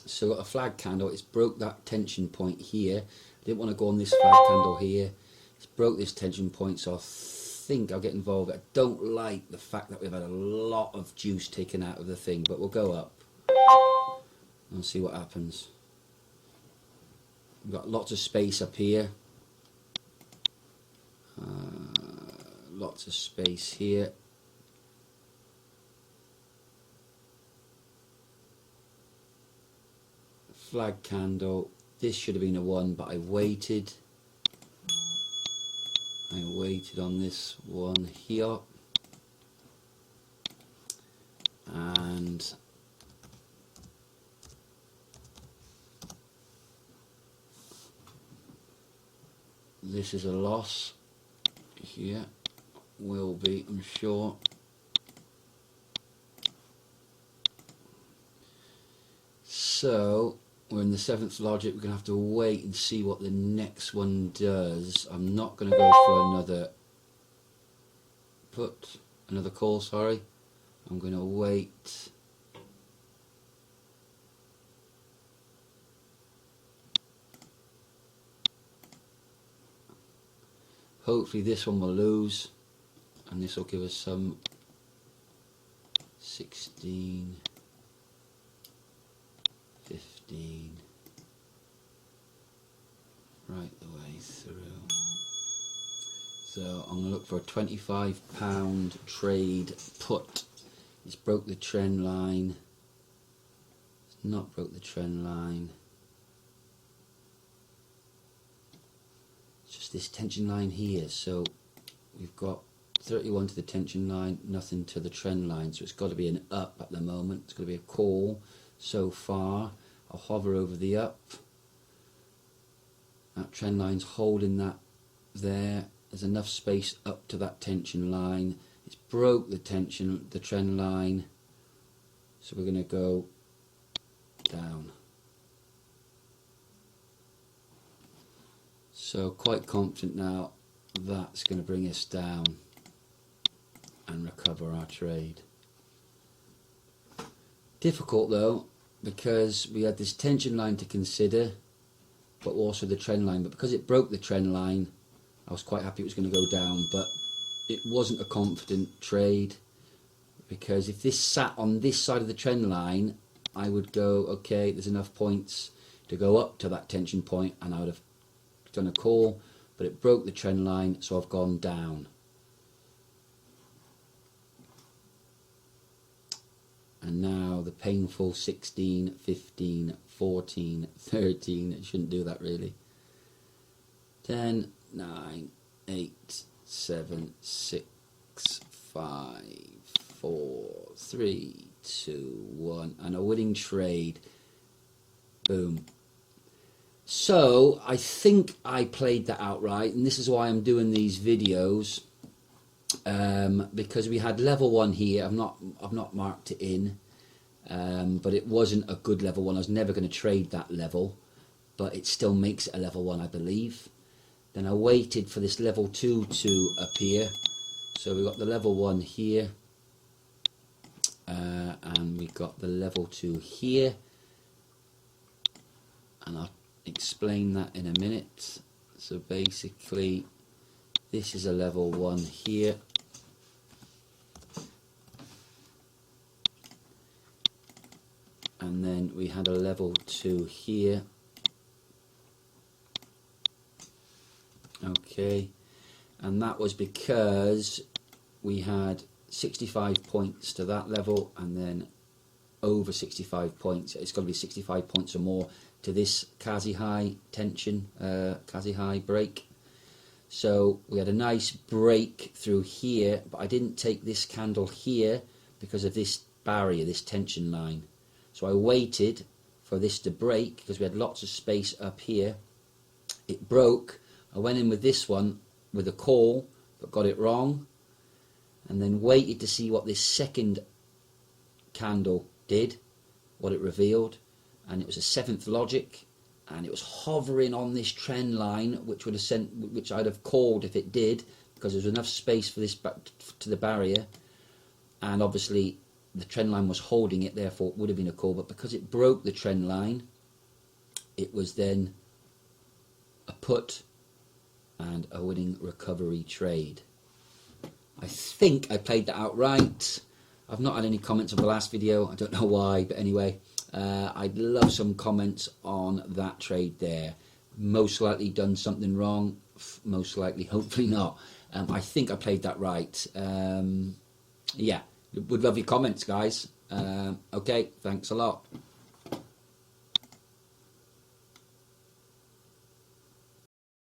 So got a flag candle, it's broke that tension point here. I didn't want to go on this flag candle here. It's broke this tension point, so I think I'll get involved. I don't like the fact that we've had a lot of juice taken out of the thing, but we'll go up and see what happens. We've got lots of space up here. Lots of space here. Flag candle. This should have been a 1, but I waited. I waited on this one here. And this is a loss here. Will be, I'm sure. So we're in the 7th logic. We're going to have to wait and see what the next one does. I'm not going to go for another call, sorry. I'm going to wait. Hopefully this one will lose, and this will give us some 16, 15, right the way through. So I'm going to look for a £25 trade put. It's broke the trend line. It's not broke the trend line. It's just this tension line here. So we've got 31 to the tension line, nothing to the trend line. So it's got to be an up at the moment. It's got to be a call so far. I'll hover over the up. That trend line's holding that there. There's enough space up to that tension line. It's broke the trend line. So we're going to go down. So quite confident now that's going to bring us down and recover our trade. Difficult though, because we had this tension line to consider, but also the trend line. But because it broke the trend line, I was quite happy it was going to go down, but it wasn't a confident trade, because if this sat on this side of the trend line, I would go, okay, there's enough points to go up to that tension point, and I would have done a call, but it broke the trend line, so I've gone down. And now the painful 16, 15, 14, 13, it shouldn't do that really. 10, 9, 8, 7, 6, 5, 4, 3, 2, 1, and a winning trade. Boom. So I think I played that outright, and this is why I'm doing these videos, because we had level 1 here. I've not marked it in, but it wasn't a good level 1. I was never going to trade that level, but it still makes it a level 1, I believe. Then I waited for this level 2 to appear. So we got the level 1 here, and we got the level 2 here, and I'll explain that in a minute. So basically this is a level 1 here, and then we had a level 2 here. Okay, and that was because we had 65 points to that level, and then over 65 points. It's got to be 65 points or more to this Kazi high tension, Kazi high break. So we had a nice break through here, but I didn't take this candle here because of this barrier, this tension line. So I waited for this to break because we had lots of space up here. It broke. I went in with this one with a call, but got it wrong, and then waited to see what this second candle did, what it revealed, and it was a 7th logic, and it was hovering on this trend line, which would have which I'd have called if it did, because there was enough space for this back to the barrier, and obviously the trend line was holding it, therefore it would have been a call, but because it broke the trend line, it was then a put and a winning recovery trade. I think I played that out right. I've not had any comments on the last video, I don't know why, but anyway, I'd love some comments on that trade there. Most likely done something wrong, most likely, hopefully not. I think I played that right. Yeah, would love your comments, guys. Okay, thanks a lot.